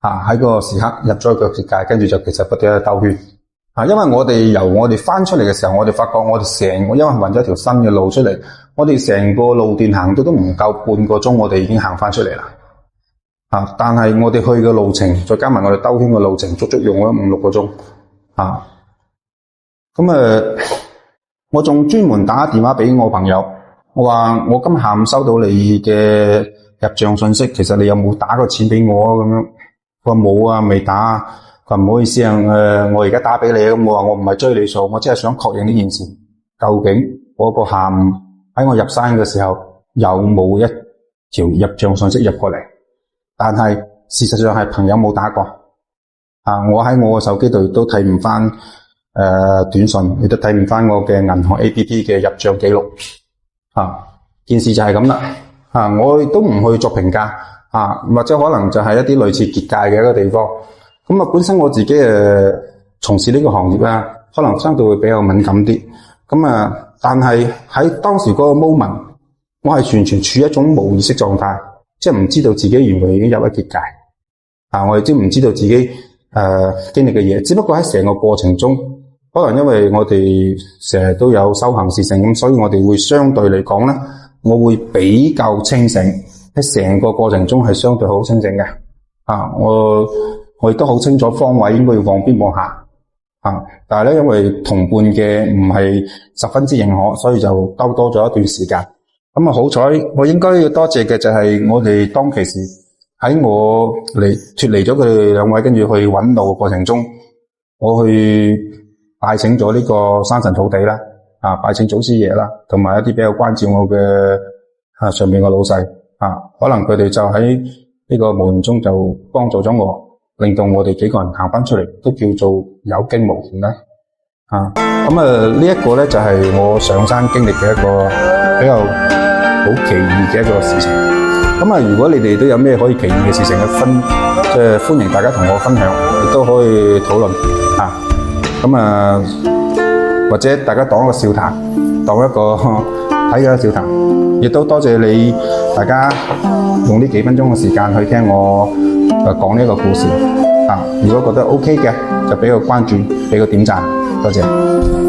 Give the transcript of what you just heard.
喺個時刻入咗個結界，跟住就其實不斷喺度兜圈。因為由我哋翻出嚟嘅時候，我哋發覺我哋成個因為揾咗條新嘅路出嚟，我哋成個路段行到都唔夠半個鐘，我哋已經行翻出嚟啦。但係我哋去嘅路程，再加埋我哋兜圈嘅路程，足足用咗5-6個鐘。我仲專門打電話俾我朋友，我話我今日下午收到你嘅入賬信息，其實你有冇打過錢俾我啊？咁樣，佢話冇啊，未打。佢話唔好意思啊，我而家打俾你啊。咁我話我唔係追你數，我只係想確認呢件事，究竟嗰個下午喺我入山嘅時候有冇一條入賬信息入過嚟？但係事實上係朋友冇打過。我喺我嘅手機度都睇唔翻短信，亦都睇唔翻我嘅銀行 APP 嘅入賬記錄。件事就係咁啦。我亦都唔去作評價。或者可能就係一啲類似結界嘅一個地方。本身我自己從事呢個行業啦，可能相對會比較敏感啲。但係喺當時嗰個 moment， 我係完全處於一種無意識狀態，即係唔知道自己原來已經入咗結界。我亦都唔知道自己經歷嘅嘢，只不過喺成個過程中，可能因為我哋成日都有修行事情，咁所以我哋會相對嚟講咧，我會比較清醒，喺成個過程中係相對好清醒嘅。我亦都好清楚方位應該要往邊往下。但係咧，因為同伴嘅唔係十分之認可，所以就兜多咗一段時間。好彩，我應該要多謝嘅就係我哋當其時喺我脫離咗佢哋兩位，跟住去揾路嘅過程中，我去拜請咗呢個山神土地啦，拜請祖師爺啦，同埋一啲比較關照我嘅上面嘅老細。可能佢哋就喺呢個無形中就幫助咗我，令到我哋幾個人行翻出嚟，都叫做有驚無險啦。呢一個咧就係我上山經歷嘅一個比較好奇異嘅一個事情。如果你哋都有咩可以奇異嘅事情即係歡迎大家同我分享，亦都可以討論。或者大家當一個笑談，當一個睇嘅笑談，亦都多謝你大家用呢幾分鐘嘅時間去聽我講呢個故事。如果覺得 OK 嘅，就俾個關注，俾個點讚，多謝。